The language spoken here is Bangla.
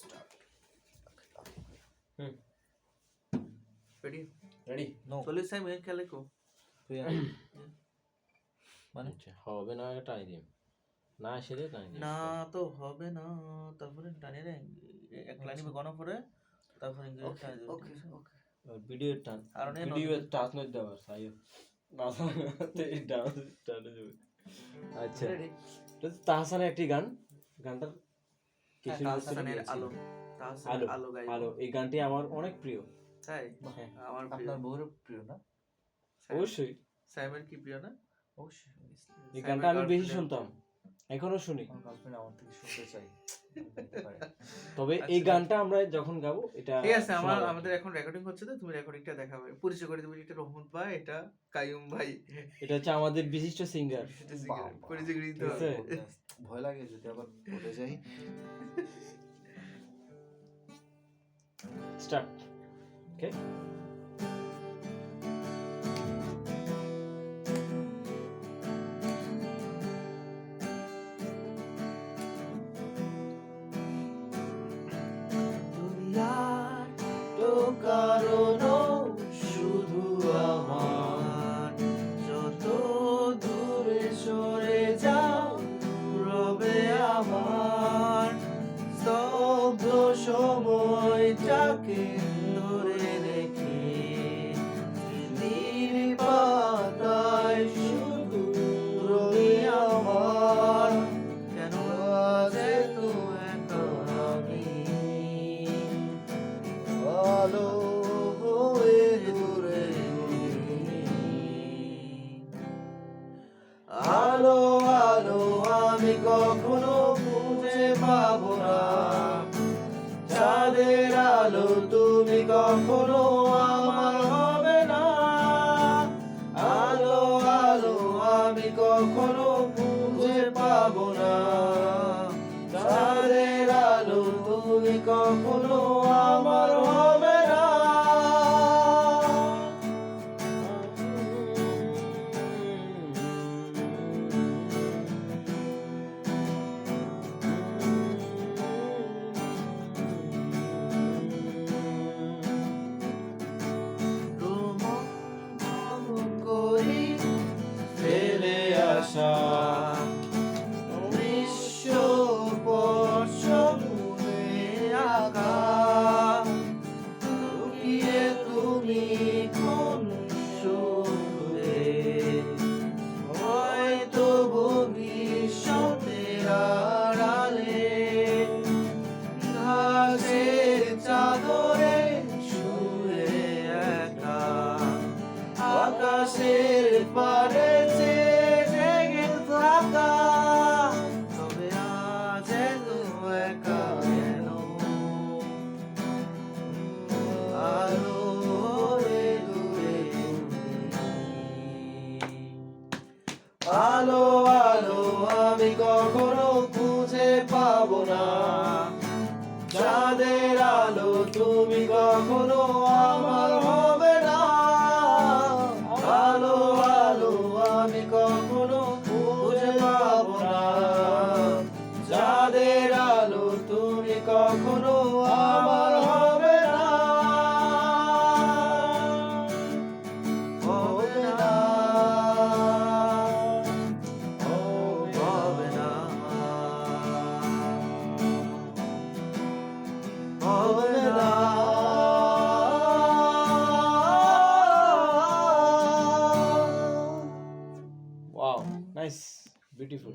start. Ready No. চল্লিশ টাইম গেম খেলে কো তুই মানে হবে না টাই দিম না সেরে টাই দিম না তো হবে না তারপরে টানিয়ে রে এক লাইনে গণ করে তারপরে ইংরেজি টানিয়ে দেবে ওকে ওকে ভিডিও টান আর অনেক ভিডিও টাচ নয় দেওয়ার সাইও না তে ডাউন টানে যাবে আচ্ছা রেডি তো তাহসানের একটি গান গানটার কিছু তাহসানের আলো তাহসানের আলো আলো গাই আলো এই গানটি আমার অনেক প্রিয় তাই হ্যাঁ আমার প্রিয় আপনার বউয়ের প্রিয় না অবশ্যই সাইমের কি প্রিয় না অবশ্যই এই গানটা আমি বেশি শুনতাম এখনো শুনি আমার গার্লফ্রেন্ড আমার থেকে শুনতে চাই বলতে পারে। তবে এই গানটা আমরা যখন গাবো এটা ঠিক আছে শোনা লাগবে। আমাদের এখন রেকর্ডিং হচ্ছে তো তুমি রেকর্ডিংটা দেখাবে পরিচয় করে দেবে এটা রহমান ভাই এটা কাইয়ুম ভাই এটা হচ্ছে আমাদের বিশিষ্ট সিঙ্গার বাবা। পরিচয় করে দিতে ঠিক আছে? হবে ভয় লাগে যদি আবার বলে যাই স্টার্ট ওকে দুনিয়ার তো কারণ শুধু আমার যত দূরে সরে যাও রবে আমার স্তব্ধ সময়টাকে ধরে রেখে স্মৃতির পাতায় শুধু রবি আমার কেন আজ এত একা আমি আলো হয়ে দূরে আলো আলো আমি কখনো খুঁজে পাবো না চাঁদের আলো তুমি কখনো আমার হবে না আলো আলো আমি কখনো খুঁজে পাবো না চাঁদের আলো তুমি কখনো আমার হবে না করি ফেলে আসা বিশ্ব পর্ষদে আঁকা লুকিয়ে তুমি কোন সুরে হয়তো ভবিষ্যতের আড়ালে ঘাসের চাদরে শুয়ে একা আকাশের পারে জেগে থাকা তবে আজ এত একা কেন আলো রে দূরে আলো আলো আমি কখনো খুঁজে পাবো না চাঁদের আলো তুমি কখনো আমার হবে না আলো আলো আমি কখনো খুঁজে পাবো না চাঁদের আলো তুমি কখনো আমার হবে না হবে না হবে না হবে না ওয়াও নাইস বিউটিফুল